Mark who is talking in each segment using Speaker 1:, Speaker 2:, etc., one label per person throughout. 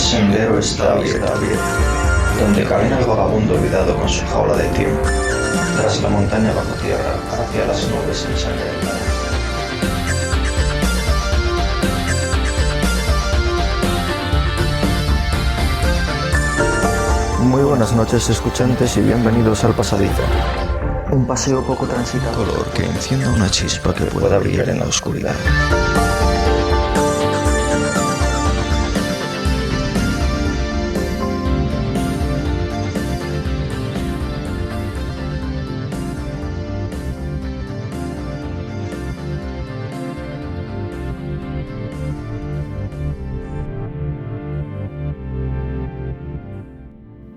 Speaker 1: sendero está abierto, donde camina el vagabundo olvidado con su jaula de tiempo, tras la montaña bajo tierra, hacia las nubes ensangrentadas.
Speaker 2: Muy buenas noches, escuchantes, y bienvenidos al Pasadizo.
Speaker 3: Un paseo poco transitado.
Speaker 2: Color que encienda una chispa que pueda brillar en la oscuridad.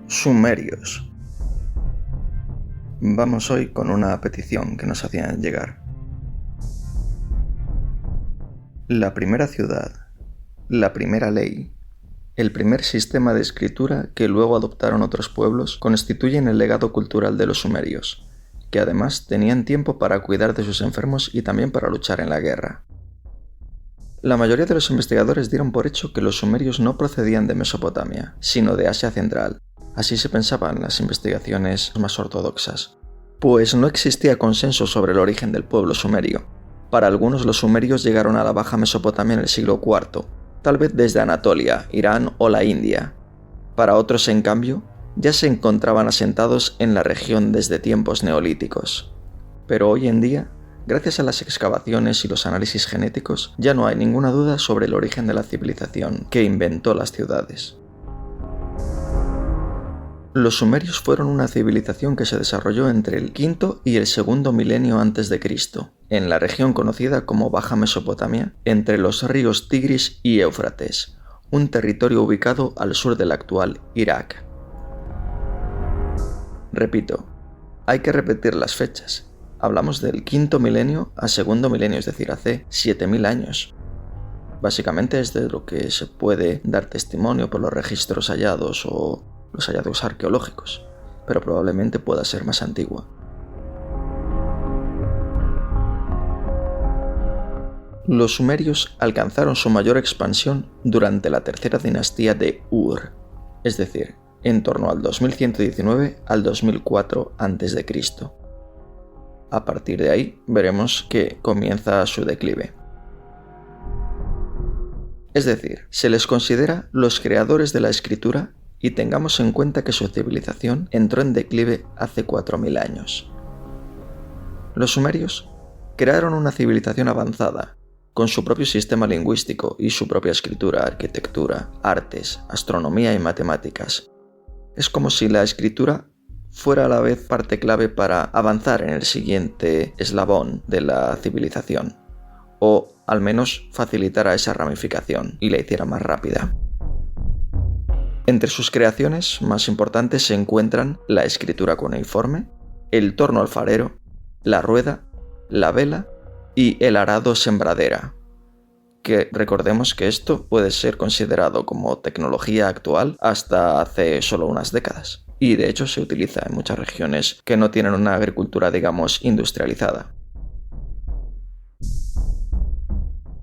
Speaker 2: Sumerios. Vamos hoy con una petición que nos hacían llegar. La primera ciudad, la primera ley, el primer sistema de escritura que luego adoptaron otros pueblos constituyen el legado cultural de los sumerios, que además tenían tiempo para cuidar de sus enfermos y también para luchar en la guerra. La mayoría de los investigadores dieron por hecho que los sumerios no procedían de Mesopotamia, sino de Asia Central. Así se pensaba en las investigaciones más ortodoxas, pues no existía consenso sobre el origen del pueblo sumerio. Para algunos los sumerios llegaron a la Baja Mesopotamia en el siglo IV, tal vez desde Anatolia, Irán o la India. Para otros, en cambio, ya se encontraban asentados en la región desde tiempos neolíticos. Pero hoy en día, gracias a las excavaciones y los análisis genéticos, ya no hay ninguna duda sobre el origen de la civilización que inventó las ciudades. Los sumerios fueron una civilización que se desarrolló entre el V y el segundo milenio antes de Cristo, en la región conocida como Baja Mesopotamia, entre los ríos Tigris y Éufrates, un territorio ubicado al sur del actual Irak. Repito, hay que repetir las fechas. Hablamos del quinto milenio a segundo milenio, es decir, hace 7000 años. Básicamente es de lo que se puede dar testimonio por los registros hallados o los hallazgos arqueológicos, pero probablemente pueda ser más antigua. Los sumerios alcanzaron su mayor expansión durante la tercera dinastía de Ur, es decir, en torno al 2119 al 2004 a.C. A partir de ahí veremos que comienza su declive. Es decir, se les considera los creadores de la escritura y tengamos en cuenta que su civilización entró en declive hace 4000 años. Los sumerios crearon una civilización avanzada, con su propio sistema lingüístico y su propia escritura, arquitectura, artes, astronomía y matemáticas. Es como si la escritura fuera a la vez parte clave para avanzar en el siguiente eslabón de la civilización, o al menos facilitara esa ramificación y la hiciera más rápida. Entre sus creaciones más importantes se encuentran la escritura cuneiforme, el torno alfarero, la rueda, la vela y el arado sembradera, que recordemos que esto puede ser considerado como tecnología actual hasta hace solo unas décadas, y de hecho se utiliza en muchas regiones que no tienen una agricultura, digamos, industrializada.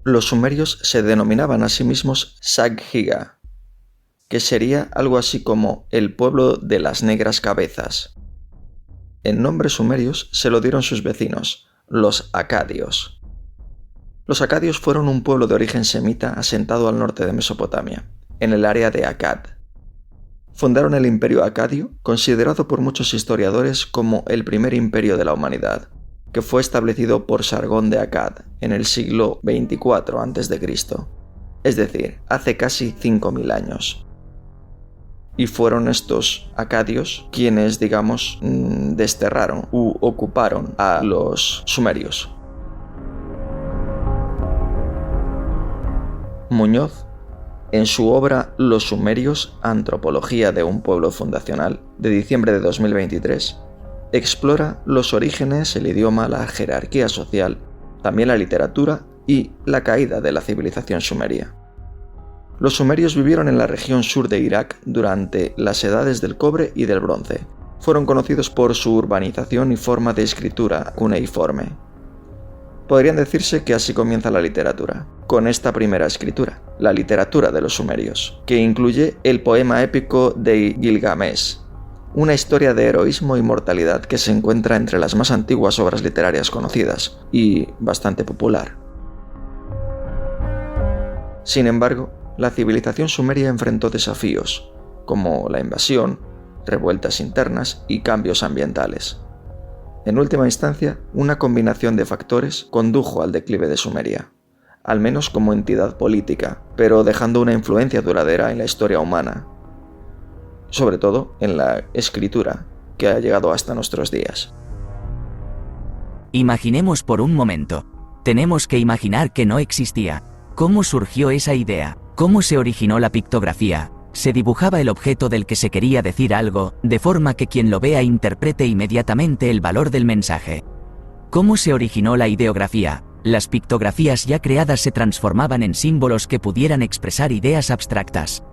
Speaker 2: Los sumerios se denominaban a sí mismos Saghiga, que sería algo así como el pueblo de las negras cabezas. El nombre sumerios se lo dieron sus vecinos, los acadios. Los acadios fueron un pueblo de origen semita asentado al norte de Mesopotamia, en el área de Akkad. Fundaron el imperio acadio, considerado por muchos historiadores como el primer imperio de la humanidad, que fue establecido por Sargón de Akkad en el siglo XXIV a.C., es decir, hace casi 5000 años. Y fueron estos acadios quienes, digamos, desterraron u ocuparon a los sumerios. Muñoz, en su obra Los sumerios, antropología de un pueblo fundacional, de diciembre de 2023, explora los orígenes, el idioma, la jerarquía social, también la literatura y la caída de la civilización sumeria. Los sumerios vivieron en la región sur de Irak durante las edades del cobre y del bronce. Fueron conocidos por su urbanización y forma de escritura cuneiforme. Podrían decirse que así comienza la literatura, con esta primera escritura, la literatura de los sumerios, que incluye el poema épico de Gilgamesh, una historia de heroísmo y mortalidad que se encuentra entre las más antiguas obras literarias conocidas y bastante popular. Sin embargo, la civilización sumeria enfrentó desafíos, como la invasión, revueltas internas y cambios ambientales. En última instancia, una combinación de factores condujo al declive de Sumeria, al menos como entidad política, pero dejando una influencia duradera en la historia humana, sobre todo en la escritura, que ha llegado hasta nuestros días.
Speaker 4: Imaginemos por un momento. Tenemos que imaginar que no existía. ¿Cómo surgió esa idea? ¿Cómo se originó la pictografía? Se dibujaba el objeto del que se quería decir algo, de forma que quien lo vea interprete inmediatamente el valor del mensaje. ¿Cómo se originó la ideografía? Las pictografías ya creadas se transformaban en símbolos que pudieran expresar ideas abstractas.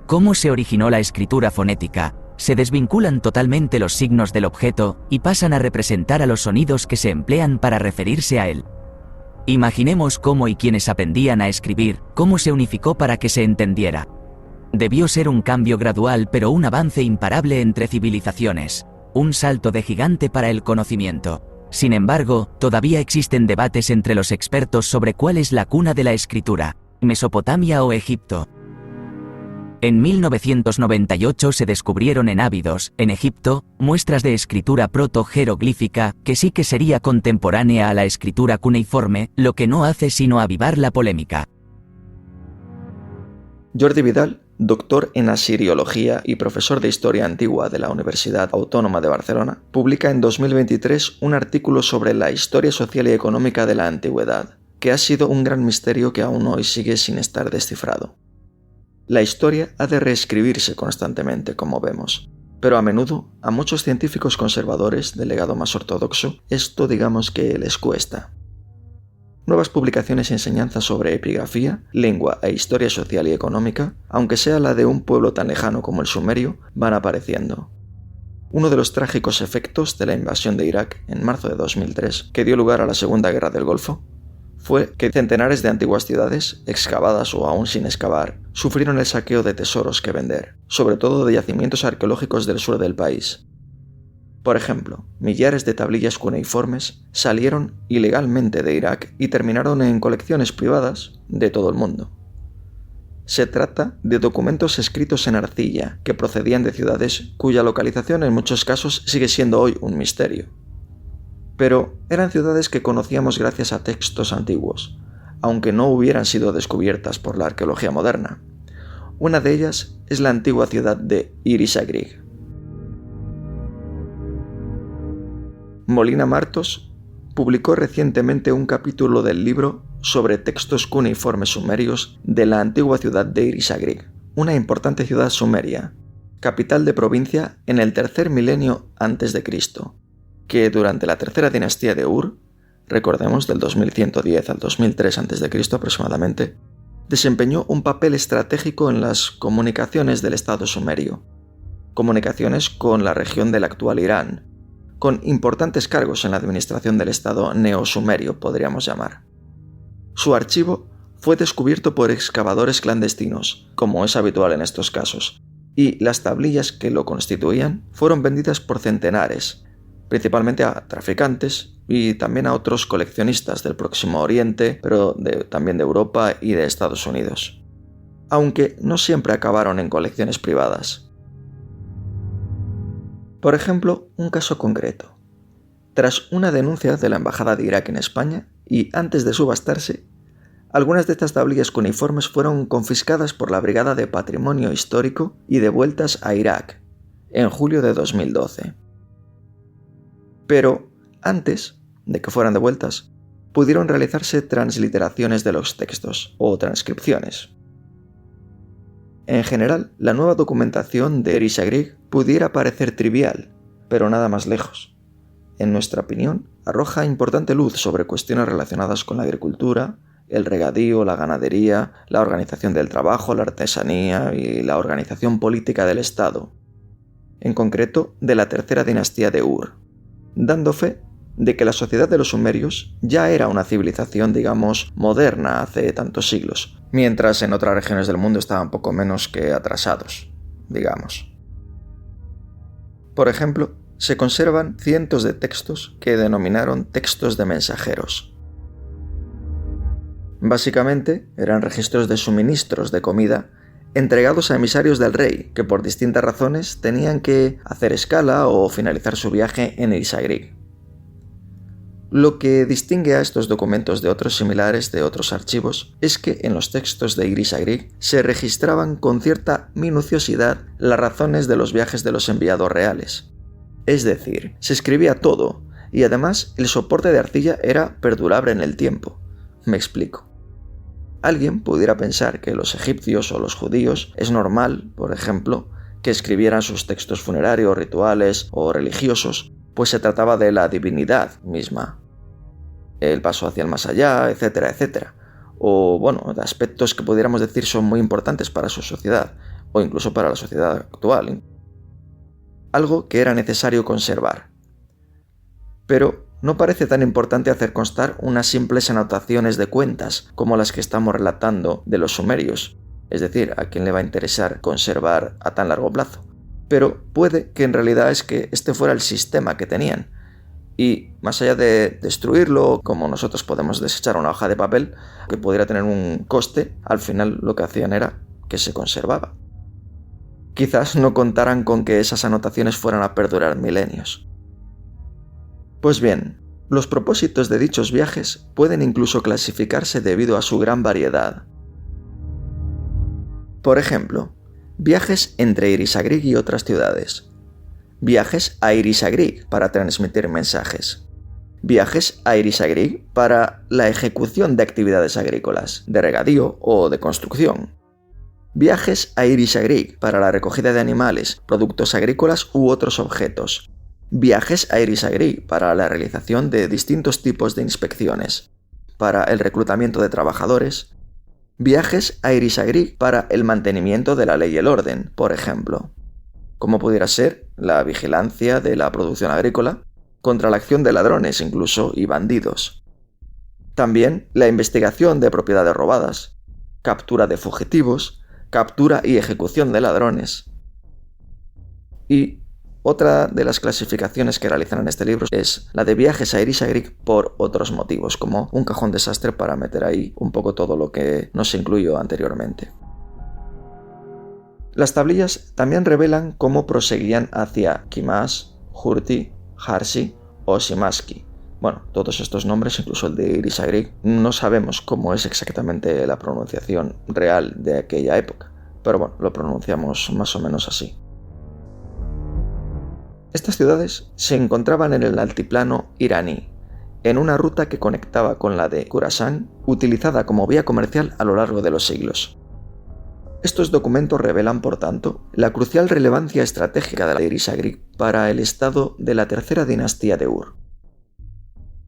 Speaker 4: ¿Cómo se originó la escritura fonética? Se desvinculan totalmente los signos del objeto y pasan a representar a los sonidos que se emplean para referirse a él. Imaginemos cómo y quienes aprendían a escribir, cómo se unificó para que se entendiera. Debió ser un cambio gradual pero un avance imparable entre civilizaciones, un salto de gigante para el conocimiento. Sin embargo, todavía existen debates entre los expertos sobre cuál es la cuna de la escritura, Mesopotamia o Egipto. En 1998 se descubrieron en Ábidos, en Egipto, muestras de escritura proto-jeroglífica, que sí que sería contemporánea a la escritura cuneiforme, lo que no hace sino avivar la polémica.
Speaker 2: Jordi Vidal, doctor en asiriología y profesor de historia antigua de la Universidad Autónoma de Barcelona, publica en 2023 un artículo sobre la historia social y económica de la antigüedad, que ha sido un gran misterio que aún hoy sigue sin estar descifrado. La historia ha de reescribirse constantemente, como vemos, pero a menudo a muchos científicos conservadores del legado más ortodoxo esto digamos que les cuesta. Nuevas publicaciones y enseñanzas sobre epigrafía, lengua e historia social y económica, aunque sea la de un pueblo tan lejano como el sumerio, van apareciendo. Uno de los trágicos efectos de la invasión de Irak en marzo de 2003, que dio lugar a la Segunda Guerra del Golfo, fue que centenares de antiguas ciudades, excavadas o aún sin excavar, sufrieron el saqueo de tesoros que vender, sobre todo de yacimientos arqueológicos del sur del país. Por ejemplo, millares de tablillas cuneiformes salieron ilegalmente de Irak y terminaron en colecciones privadas de todo el mundo. Se trata de documentos escritos en arcilla que procedían de ciudades cuya localización en muchos casos sigue siendo hoy un misterio. Pero eran ciudades que conocíamos gracias a textos antiguos, aunque no hubieran sido descubiertas por la arqueología moderna. Una de ellas es la antigua ciudad de Irisagrig. Molina Martos publicó recientemente un capítulo del libro sobre textos cuneiformes sumerios de la antigua ciudad de Irisagrig, una importante ciudad sumeria, capital de provincia en el tercer milenio a.C., que durante la tercera dinastía de Ur, recordemos del 2110 al 2003 a.C. aproximadamente, desempeñó un papel estratégico en las comunicaciones del Estado sumerio, comunicaciones con la región del actual Irán, con importantes cargos en la administración del Estado neosumerio, podríamos llamar. Su archivo fue descubierto por excavadores clandestinos, como es habitual en estos casos, y las tablillas que lo constituían fueron vendidas por centenares, principalmente a traficantes y también a otros coleccionistas del Próximo Oriente, pero también de Europa y de Estados Unidos. Aunque no siempre acabaron en colecciones privadas. Por ejemplo, un caso concreto. Tras una denuncia de la Embajada de Irak en España, y antes de subastarse, algunas de estas tablillas cuneiformes fueron confiscadas por la Brigada de Patrimonio Histórico y devueltas a Irak, en julio de 2012. Pero, antes de que fueran devueltas, pudieron realizarse transliteraciones de los textos, o transcripciones. En general, la nueva documentación de Irisagrig pudiera parecer trivial, pero nada más lejos. En nuestra opinión, arroja importante luz sobre cuestiones relacionadas con la agricultura, el regadío, la ganadería, la organización del trabajo, la artesanía y la organización política del Estado, en concreto de la tercera dinastía de Ur, dando fe de que la sociedad de los sumerios ya era una civilización, digamos, moderna hace tantos siglos, mientras en otras regiones del mundo estaban poco menos que atrasados, digamos. Por ejemplo, se conservan cientos de textos que denominaron textos de mensajeros. Básicamente, eran registros de suministros de comida entregados a emisarios del rey, que por distintas razones tenían que hacer escala o finalizar su viaje en Irisagrig. Lo que distingue a estos documentos de otros similares de otros archivos es que en los textos de Irisagrig se registraban con cierta minuciosidad las razones de los viajes de los enviados reales. Es decir, se escribía todo, y además el soporte de arcilla era perdurable en el tiempo. Me explico. Alguien pudiera pensar que los egipcios o los judíos es normal, por ejemplo, que escribieran sus textos funerarios, rituales o religiosos, pues se trataba de la divinidad misma, el paso hacia el más allá, etcétera, etcétera, o bueno, de aspectos que pudiéramos decir son muy importantes para su sociedad, o incluso para la sociedad actual. Algo que era necesario conservar. Pero no parece tan importante hacer constar unas simples anotaciones de cuentas como las que estamos relatando de los sumerios, es decir, a quién le va a interesar conservar a tan largo plazo. Pero puede que en realidad es que este fuera el sistema que tenían, y más allá de destruirlo, como nosotros podemos desechar una hoja de papel, que pudiera tener un coste, al final lo que hacían era que se conservaba. Quizás no contaran con que esas anotaciones fueran a perdurar milenios. Pues bien, los propósitos de dichos viajes pueden incluso clasificarse debido a su gran variedad. Por ejemplo, viajes entre Irisagrig y otras ciudades. Viajes a Irisagrig para transmitir mensajes. Viajes a Irisagrig para la ejecución de actividades agrícolas, de regadío o de construcción. Viajes a Irisagrig para la recogida de animales, productos agrícolas u otros objetos. Viajes a Irisagrig para la realización de distintos tipos de inspecciones, para el reclutamiento de trabajadores. Viajes a Irisagrig para el mantenimiento de la ley y el orden, por ejemplo, como pudiera ser la vigilancia de la producción agrícola, contra la acción de ladrones incluso y bandidos. También la investigación de propiedades robadas, captura de fugitivos, captura y ejecución de ladrones. Y otra de las clasificaciones que realizan en este libro es la de viajes a Irisagrig por otros motivos, como un cajón desastre para meter ahí un poco todo lo que no se incluyó anteriormente. Las tablillas también revelan cómo proseguían hacia Kimas, Hurti, Harsi o Simaski. Bueno, todos estos nombres, incluso el de Irisagrig, no sabemos cómo es exactamente la pronunciación real de aquella época, pero bueno, lo pronunciamos más o menos así. Estas ciudades se encontraban en el altiplano iraní, en una ruta que conectaba con la de Khurasán, utilizada como vía comercial a lo largo de los siglos. Estos documentos revelan, por tanto, la crucial relevancia estratégica de la Irisagrig para el estado de la tercera dinastía de Ur,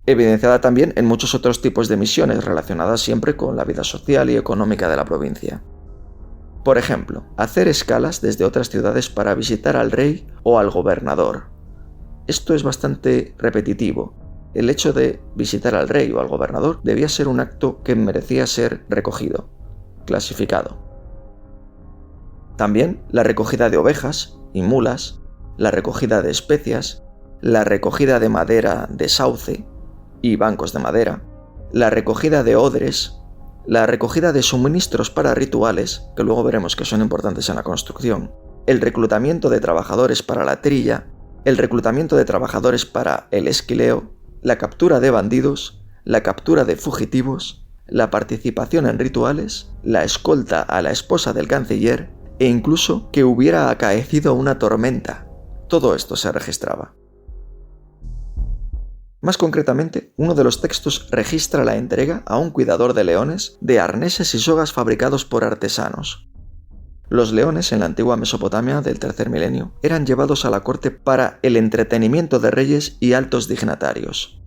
Speaker 2: evidenciada también en muchos otros tipos de misiones relacionadas siempre con la vida social y económica de la provincia. Por ejemplo, hacer escalas desde otras ciudades para visitar al rey o al gobernador. Esto es bastante repetitivo. El hecho de visitar al rey o al gobernador debía ser un acto que merecía ser recogido, clasificado. También la recogida de ovejas y mulas, la recogida de especias, la recogida de madera de sauce y bancos de madera, la recogida de odres, la recogida de suministros para rituales, que luego veremos que son importantes en la construcción, el reclutamiento de trabajadores para la trilla, el reclutamiento de trabajadores para el esquileo, la captura de bandidos, la captura de fugitivos, la participación en rituales, la escolta a la esposa del canciller e incluso que hubiera acaecido una tormenta. Todo esto se registraba. Más concretamente, uno de los textos registra la entrega a un cuidador de leones de arneses y sogas fabricados por artesanos. Los leones en la antigua Mesopotamia del tercer milenio eran llevados a la corte para el entretenimiento de reyes y altos dignatarios.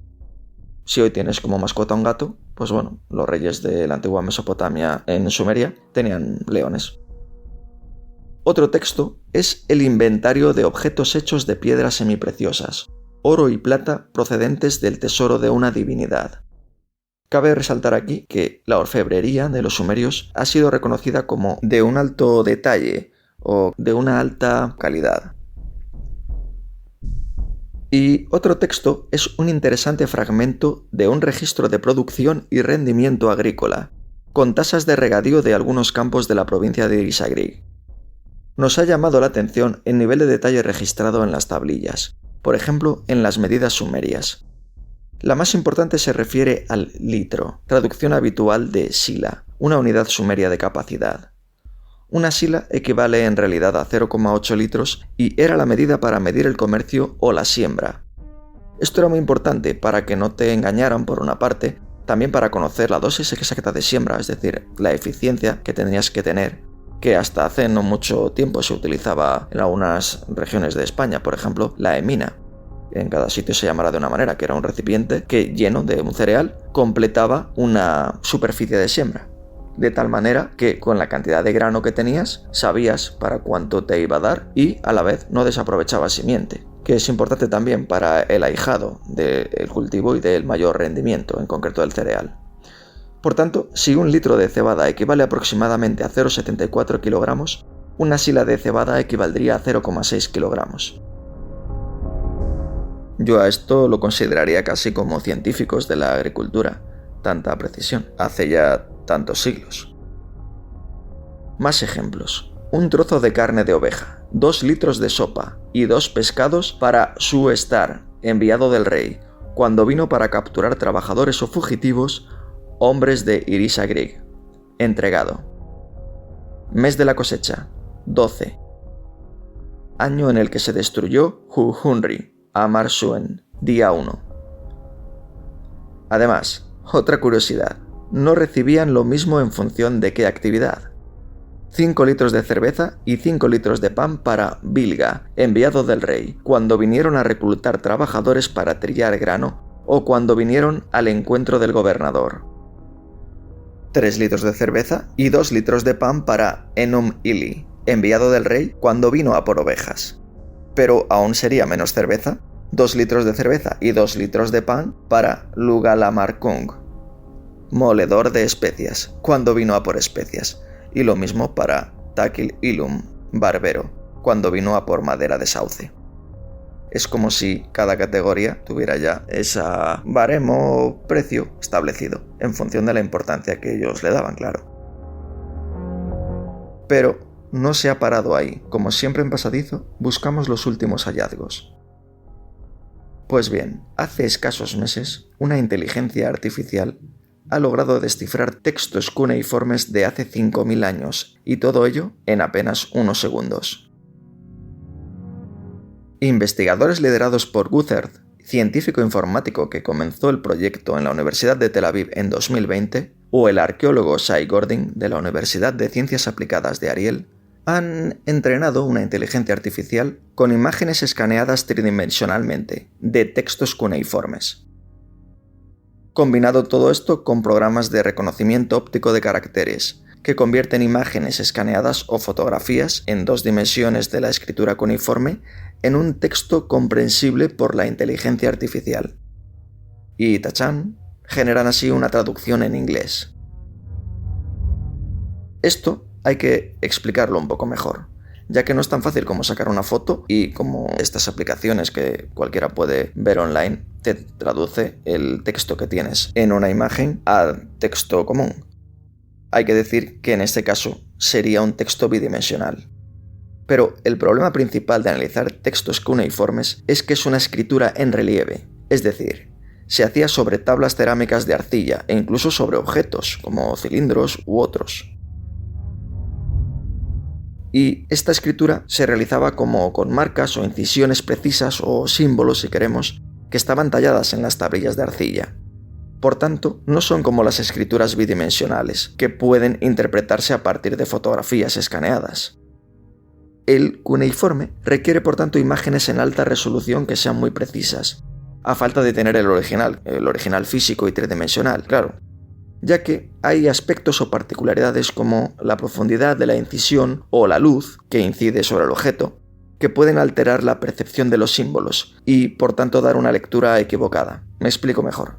Speaker 2: Si hoy tienes como mascota un gato, pues bueno, los reyes de la antigua Mesopotamia en Sumeria tenían leones. Otro texto es el inventario de objetos hechos de piedras semipreciosas, oro y plata procedentes del tesoro de una divinidad. Cabe resaltar aquí que la orfebrería de los sumerios ha sido reconocida como de un alto detalle o de una alta calidad. Y otro texto es un interesante fragmento de un registro de producción y rendimiento agrícola, con tasas de regadío de algunos campos de la provincia de Irisagrig. Nos ha llamado la atención el nivel de detalle registrado en las tablillas, por ejemplo en las medidas sumerias. La más importante se refiere al litro, traducción habitual de sila, una unidad sumeria de capacidad. Una sila equivale en realidad a 0,8 litros y era la medida para medir el comercio o la siembra. Esto era muy importante para que no te engañaran por una parte, también para conocer la dosis exacta de siembra, es decir, la eficiencia que tenías que tener, que hasta hace no mucho tiempo se utilizaba en algunas regiones de España, por ejemplo, la emina. En cada sitio se llamará de una manera, que era un recipiente que, lleno de un cereal, completaba una superficie de siembra. De tal manera que con la cantidad de grano que tenías, sabías para cuánto te iba a dar y a la vez no desaprovechabas simiente, que es importante también para el ahijado del cultivo y del mayor rendimiento, en concreto del cereal. Por tanto, si un litro de cebada equivale aproximadamente a 0,74 kilogramos, una sila de cebada equivaldría a 0,6 kilogramos. Yo a esto lo consideraría casi como científicos de la agricultura, tanta precisión, hace ya tantos siglos. Más ejemplos. Un trozo de carne de oveja, 2 litros de sopa y 2 pescados para su estar, enviado del rey, cuando vino para capturar trabajadores o fugitivos, hombres de Irisagrig. Entregado. Mes de la cosecha, 12. Año en el que se destruyó Hu-Hunri, Amar Suen, día 1. Además, otra curiosidad, no recibían lo mismo en función de qué actividad. 5 litros de cerveza y 5 litros de pan para Bilga, enviado del rey, cuando vinieron a reclutar trabajadores para trillar grano o cuando vinieron al encuentro del gobernador. 3 litros de cerveza y 2 litros de pan para Enum Ili, enviado del rey cuando vino a por ovejas. Pero aún sería menos cerveza, 2 litros de cerveza y 2 litros de pan para Lugalamarkung, moledor de especias, cuando vino a por especias, y lo mismo para Takil Ilum, barbero, cuando vino a por madera de sauce. Es como si cada categoría tuviera ya ese baremo o precio establecido, en función de la importancia que ellos le daban, claro. Pero no se ha parado ahí. Como siempre en Pasadizo, buscamos los últimos hallazgos. Pues bien, hace escasos meses, una inteligencia artificial ha logrado descifrar textos cuneiformes de hace 5.000 años, y todo ello en apenas unos segundos. Investigadores liderados por Gutherd, científico informático que comenzó el proyecto en la Universidad de Tel Aviv en 2020, o el arqueólogo Shai Gordin de la Universidad de Ciencias Aplicadas de Ariel, han entrenado una inteligencia artificial con imágenes escaneadas tridimensionalmente de textos cuneiformes. Combinado todo esto con programas de reconocimiento óptico de caracteres, que convierten imágenes escaneadas o fotografías en 2 dimensiones de la escritura cuneiforme en un texto comprensible por la inteligencia artificial. Y tachán, generan así una traducción en inglés. Esto hay que explicarlo un poco mejor, ya que no es tan fácil como sacar una foto y como estas aplicaciones que cualquiera puede ver online te traduce el texto que tienes en una imagen a texto común. Hay que decir que en este caso sería un texto bidimensional. Pero el problema principal de analizar textos cuneiformes es que es una escritura en relieve, es decir, se hacía sobre tablas cerámicas de arcilla e incluso sobre objetos como cilindros u otros. Y esta escritura se realizaba como con marcas o incisiones precisas o símbolos, si queremos, que estaban talladas en las tablillas de arcilla. Por tanto, no son como las escrituras bidimensionales, que pueden interpretarse a partir de fotografías escaneadas. El cuneiforme requiere por tanto imágenes en alta resolución que sean muy precisas, a falta de tener el original físico y tridimensional, claro, ya que hay aspectos o particularidades como la profundidad de la incisión o la luz que incide sobre el objeto, que pueden alterar la percepción de los símbolos y, por tanto, dar una lectura equivocada. Me explico mejor.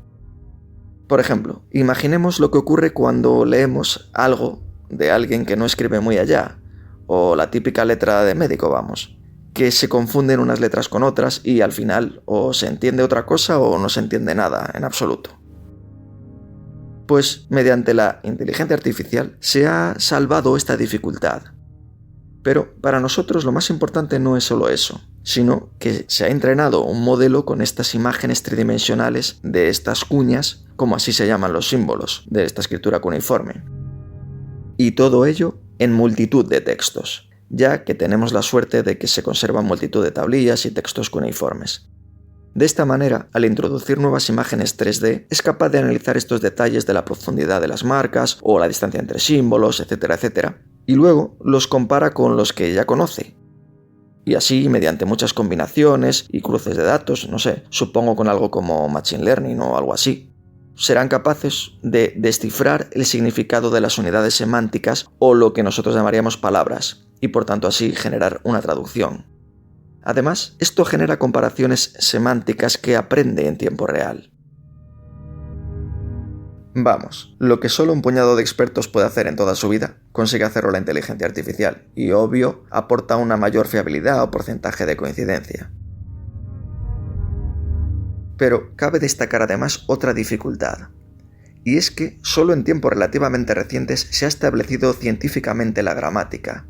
Speaker 2: Por ejemplo, imaginemos lo que ocurre cuando leemos algo de alguien que no escribe muy allá, o la típica letra de médico, vamos, que se confunden unas letras con otras y al final o se entiende otra cosa o no se entiende nada en absoluto. Pues mediante la inteligencia artificial se ha salvado esta dificultad. Pero para nosotros lo más importante no es solo eso, sino que se ha entrenado un modelo con estas imágenes tridimensionales de estas cuñas, como así se llaman los símbolos de esta escritura cuneiforme. Y todo ello en multitud de textos, ya que tenemos la suerte de que se conservan multitud de tablillas y textos cuneiformes. De esta manera, al introducir nuevas imágenes 3D, es capaz de analizar estos detalles de la profundidad de las marcas o la distancia entre símbolos, etcétera, etcétera, y luego los compara con los que ya conoce. Y así, mediante muchas combinaciones y cruces de datos, no sé, supongo con algo como Machine Learning o algo así, serán capaces de descifrar el significado de las unidades semánticas o lo que nosotros llamaríamos palabras, y por tanto así generar una traducción. Además, esto genera comparaciones semánticas que aprende en tiempo real. Vamos, lo que solo un puñado de expertos puede hacer en toda su vida, consigue hacerlo la inteligencia artificial, y obvio, aporta una mayor fiabilidad o porcentaje de coincidencia. Pero cabe destacar además otra dificultad, y es que solo en tiempos relativamente recientes se ha establecido científicamente la gramática.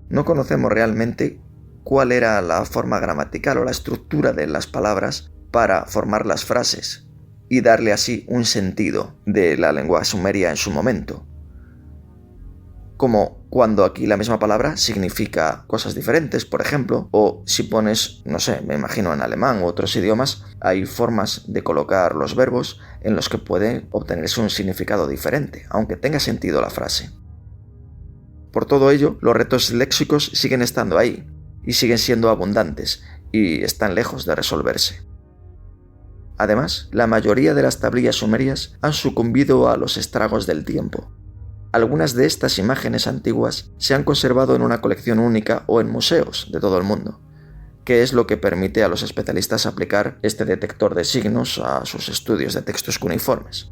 Speaker 2: No conocemos realmente cuál era la forma gramatical o la estructura de las palabras para formar las frases y darle así un sentido de la lengua sumeria en su momento. Como cuando aquí la misma palabra significa cosas diferentes, por ejemplo, o si pones, no sé, me imagino en alemán u otros idiomas, hay formas de colocar los verbos en los que puede obtenerse un significado diferente, aunque tenga sentido la frase. Por todo ello, los retos léxicos siguen estando ahí, y siguen siendo abundantes, y están lejos de resolverse. Además, la mayoría de las tablillas sumerias han sucumbido a los estragos del tiempo. Algunas de estas imágenes antiguas se han conservado en una colección única o en museos de todo el mundo, que es lo que permite a los especialistas aplicar este detector de signos a sus estudios de textos cuneiformes.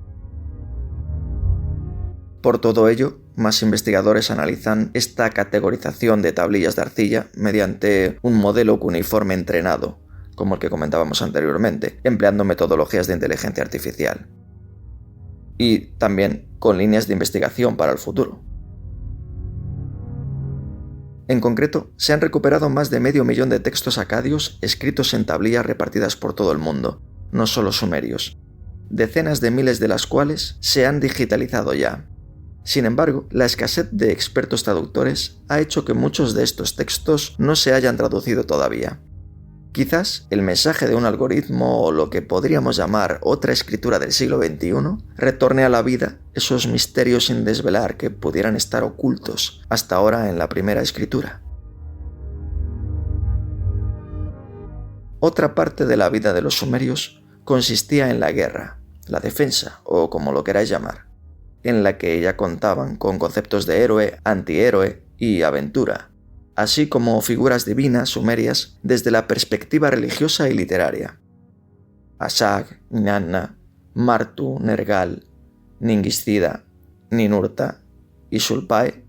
Speaker 2: Por todo ello, más investigadores analizan esta categorización de tablillas de arcilla mediante un modelo cuneiforme entrenado, como el que comentábamos anteriormente, empleando metodologías de inteligencia artificial. Y también con líneas de investigación para el futuro. En concreto, se han recuperado más de 500.000 de textos acadios escritos en tablillas repartidas por todo el mundo, no solo sumerios, decenas de miles de las cuales se han digitalizado ya. Sin embargo, la escasez de expertos traductores ha hecho que muchos de estos textos no se hayan traducido todavía. Quizás el mensaje de un algoritmo o lo que podríamos llamar otra escritura del siglo XXI retorne a la vida esos misterios sin desvelar que pudieran estar ocultos hasta ahora en la primera escritura. Otra parte de la vida de los sumerios consistía en la guerra, la defensa o como lo queráis llamar, en la que ya contaban con conceptos de héroe, antihéroe y aventura, así como figuras divinas sumerias desde la perspectiva religiosa y literaria. Ashag, Inanna, Martu, Nergal, Ningiscida, Ninurta y Shulpae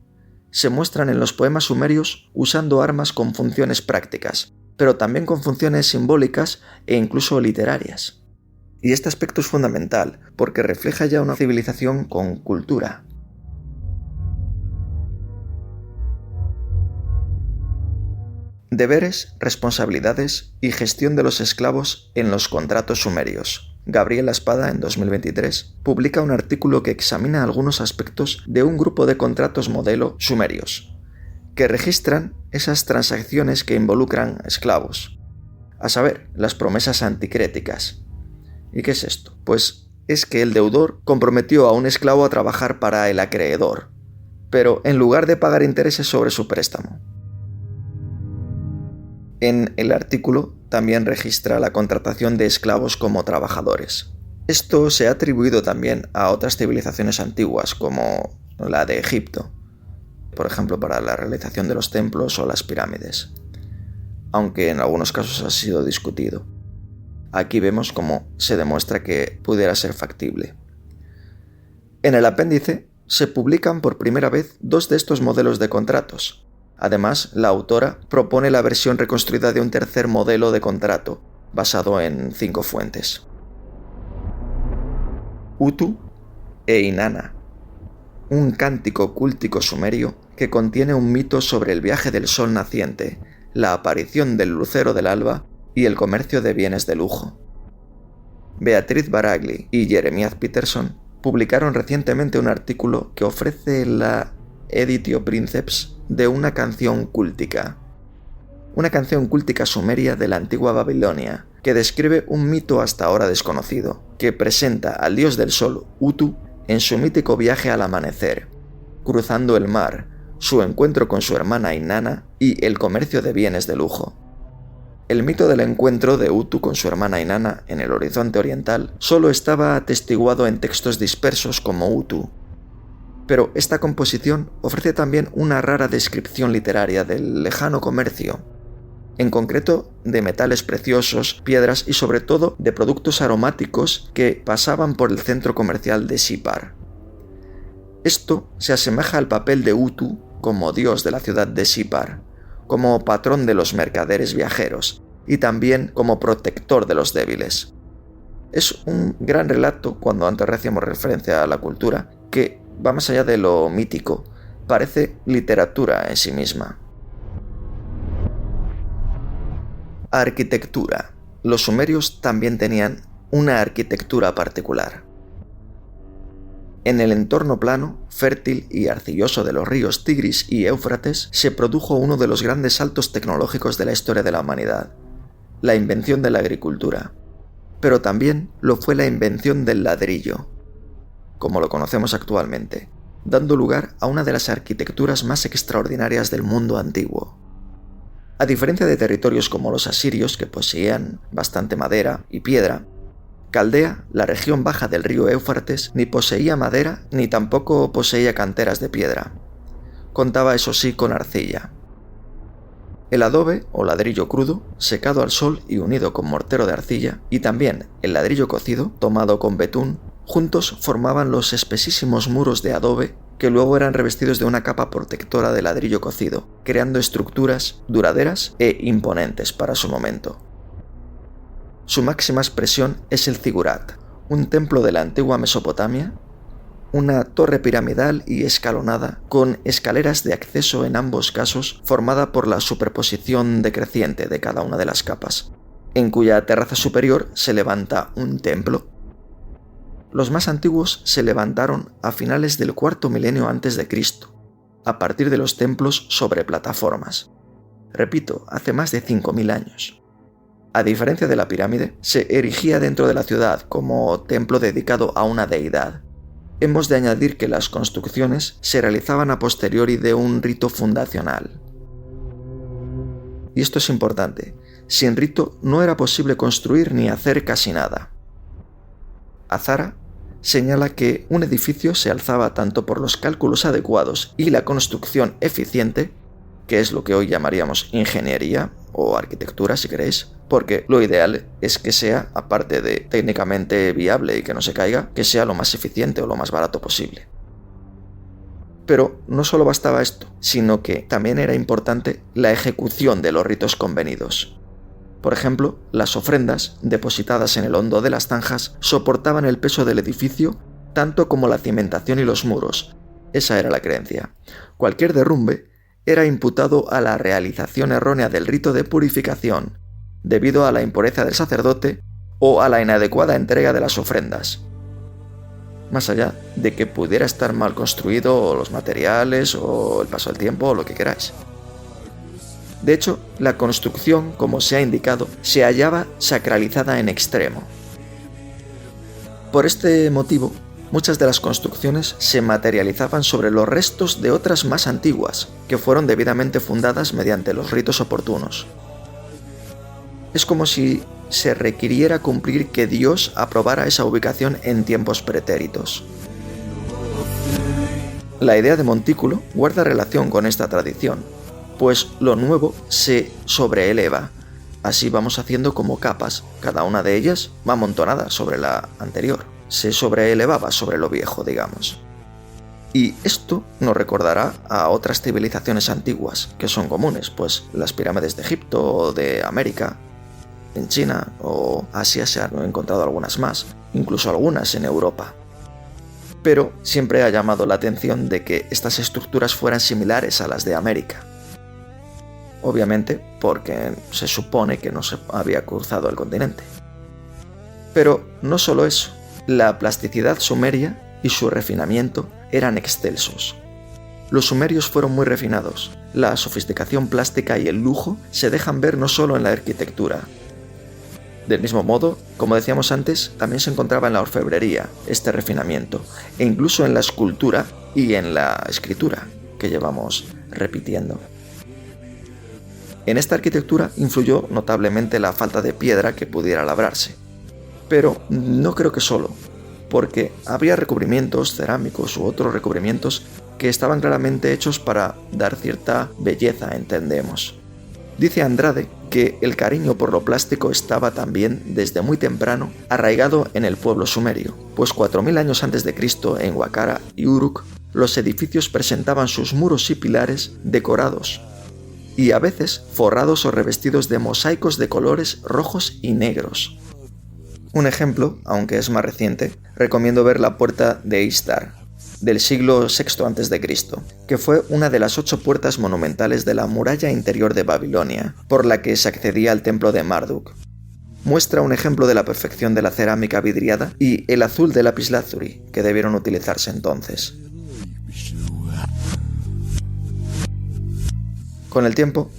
Speaker 2: se muestran en los poemas sumerios usando armas con funciones prácticas, pero también con funciones simbólicas e incluso literarias. Y este aspecto es fundamental, porque refleja ya una civilización con cultura. Deberes, responsabilidades y gestión de los esclavos en los contratos sumerios. Gabriel Espada, en 2023, publica un artículo que examina algunos aspectos de un grupo de contratos modelo sumerios, que registran esas transacciones que involucran esclavos, a saber, las promesas anticréticas. ¿Y qué es esto? Pues es que el deudor comprometió a un esclavo a trabajar para el acreedor, pero en lugar de pagar intereses sobre su préstamo. En el artículo también registra la contratación de esclavos como trabajadores. Esto se ha atribuido también a otras civilizaciones antiguas, como la de Egipto, por ejemplo para la realización de los templos o las pirámides. aunque en algunos casos ha sido discutido. Aquí vemos cómo se demuestra que pudiera ser factible. En el apéndice se publican por primera vez 2 de estos modelos de contratos. Además, la autora propone la versión reconstruida de un tercer modelo de contrato, basado en 5 fuentes. Utu e Inanna, un cántico cúltico sumerio que contiene un mito sobre el viaje del sol naciente, la aparición del lucero del alba y el comercio de bienes de lujo. Beatriz Baragli y Jeremiah Peterson publicaron recientemente un artículo que ofrece la editio princeps de una canción cúltica sumeria de la antigua Babilonia, que describe un mito hasta ahora desconocido, que presenta al dios del sol, Utu, en su mítico viaje al amanecer, cruzando el mar, su encuentro con su hermana Inanna y el comercio de bienes de lujo. El mito del encuentro de Utu con su hermana Inanna en el horizonte oriental solo estaba atestiguado en textos dispersos como Utu. Pero esta composición ofrece también una rara descripción literaria del lejano comercio, en concreto de metales preciosos, piedras y sobre todo de productos aromáticos que pasaban por el centro comercial de Sipar. Esto se asemeja al papel de Utu como dios de la ciudad de Sipar, como patrón de los mercaderes viajeros y también como protector de los débiles. Es un gran relato, cuando antes hacíamos referencia a la cultura, que va más allá de lo mítico, parece literatura en sí misma. Arquitectura. Los sumerios también tenían una arquitectura particular. En el entorno plano, fértil y arcilloso de los ríos Tigris y Éufrates se produjo uno de los grandes saltos tecnológicos de la historia de la humanidad, la invención de la agricultura. Pero también lo fue la invención del ladrillo, como lo conocemos actualmente, dando lugar a una de las arquitecturas más extraordinarias del mundo antiguo. A diferencia de territorios como los asirios, que poseían bastante madera y piedra, Caldea, la región baja del río Éufrates, ni poseía madera ni tampoco poseía canteras de piedra. Contaba eso sí con arcilla. El adobe o ladrillo crudo, secado al sol y unido con mortero de arcilla, y también el ladrillo cocido, tomado con betún, juntos formaban los espesísimos muros de adobe que luego eran revestidos de una capa protectora de ladrillo cocido, creando estructuras duraderas e imponentes para su momento. Su máxima expresión es el zigurat, un templo de la antigua Mesopotamia, una torre piramidal y escalonada con escaleras de acceso en ambos casos, formada por la superposición decreciente de cada una de las capas, en cuya terraza superior se levanta un templo. Los más antiguos se levantaron a finales del cuarto milenio antes de Cristo, a partir de los templos sobre plataformas. Repito, hace más de 5.000 años. A diferencia de la pirámide, se erigía dentro de la ciudad como templo dedicado a una deidad. Hemos de añadir que las construcciones se realizaban a posteriori de un rito fundacional. Y esto es importante, sin rito no era posible construir ni hacer casi nada. Azara señala que un edificio se alzaba tanto por los cálculos adecuados y la construcción eficiente, que es lo que hoy llamaríamos ingeniería o arquitectura si queréis, porque lo ideal es que sea, aparte de técnicamente viable y que no se caiga, que sea lo más eficiente o lo más barato posible. Pero no solo bastaba esto, sino que también era importante la ejecución de los ritos convenidos. Por ejemplo, las ofrendas, depositadas en el hondo de las zanjas, soportaban el peso del edificio tanto como la cimentación y los muros. Esa era la creencia. Cualquier derrumbe era imputado a la realización errónea del rito de purificación, debido a la impureza del sacerdote o a la inadecuada entrega de las ofrendas. Más allá de que pudiera estar mal construido los materiales o el paso del tiempo o lo que queráis. De hecho, la construcción, como se ha indicado, se hallaba sacralizada en extremo. Por este motivo, muchas de las construcciones se materializaban sobre los restos de otras más antiguas, que fueron debidamente fundadas mediante los ritos oportunos. Es como si se requiriera cumplir que Dios aprobara esa ubicación en tiempos pretéritos. La idea de montículo guarda relación con esta tradición. pues lo nuevo se sobreeleva. Así vamos haciendo como capas, cada una de ellas va amontonada sobre la anterior. Se sobreelevaba sobre lo viejo, digamos. Y esto nos recordará a otras civilizaciones antiguas que son comunes, pues las pirámides de Egipto o de América, en China o Asia se han encontrado algunas más, incluso algunas en Europa. Pero siempre ha llamado la atención de que estas estructuras fueran similares a las de América. Obviamente porque se supone que no se había cruzado el continente. Pero no solo eso, la plasticidad sumeria y su refinamiento eran excelsos. Los sumerios fueron muy refinados. La sofisticación plástica y el lujo se dejan ver no solo en la arquitectura. Del mismo modo, como decíamos antes, también se encontraba en la orfebrería este refinamiento, e incluso en la escultura y en la escritura, que llevamos repitiendo. En esta arquitectura influyó notablemente la falta de piedra que pudiera labrarse. Pero no creo que solo, porque había recubrimientos cerámicos u otros recubrimientos que estaban claramente hechos para dar cierta belleza, entendemos. Dice Andrade que el cariño por lo plástico estaba también desde muy temprano arraigado en el pueblo sumerio, pues 4000 años antes de Cristo en Huacara y Uruk, los edificios presentaban sus muros y pilares decorados y a veces forrados o revestidos de mosaicos de colores rojos y negros. Un ejemplo, aunque es más reciente, recomiendo ver la puerta de Ishtar, del siglo VI a.C., que fue una de las 8 puertas monumentales de la muralla interior de Babilonia, por la que se accedía al templo de Marduk. Muestra un ejemplo de la perfección de la cerámica vidriada y el azul de lapislázuli, que debieron utilizarse entonces. Con el tiempo,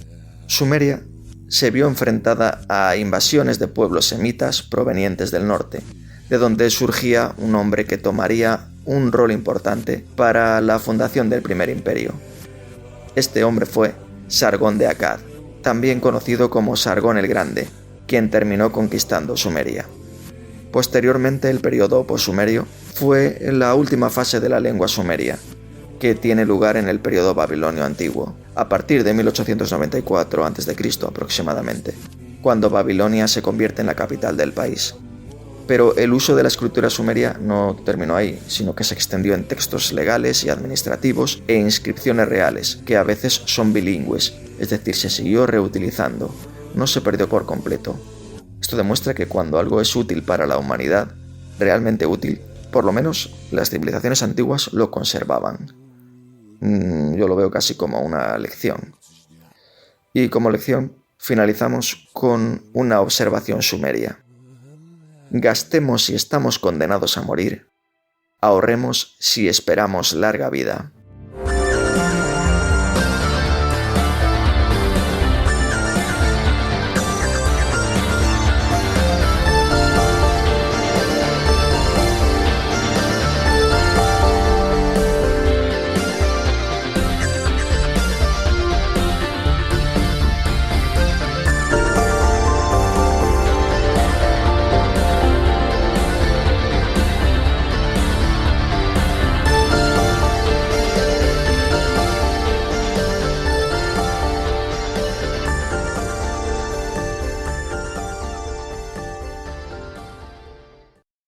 Speaker 2: Sumeria se vio enfrentada a invasiones de pueblos semitas provenientes del norte, de donde surgía un hombre que tomaría un rol importante para la fundación del primer imperio. Este hombre fue Sargón de Akkad, también conocido como Sargón el Grande, quien terminó conquistando Sumeria. Posteriormente, el periodo possumerio fue la última fase de la lengua sumeria, que tiene lugar en el periodo babilonio antiguo, a partir de 1894 a.C. aproximadamente, cuando Babilonia se convierte en la capital del país. Pero el uso de la escritura sumeria no terminó ahí, sino que se extendió en textos legales y administrativos e inscripciones reales, que a veces son bilingües, es decir, se siguió reutilizando, no se perdió por completo. Esto demuestra que cuando algo es útil para la humanidad, realmente útil, por lo menos las civilizaciones antiguas lo conservaban. Yo lo veo casi como una lección. Y como lección, finalizamos con una observación sumeria. Gastemos si estamos condenados a morir, ahorremos si esperamos larga vida.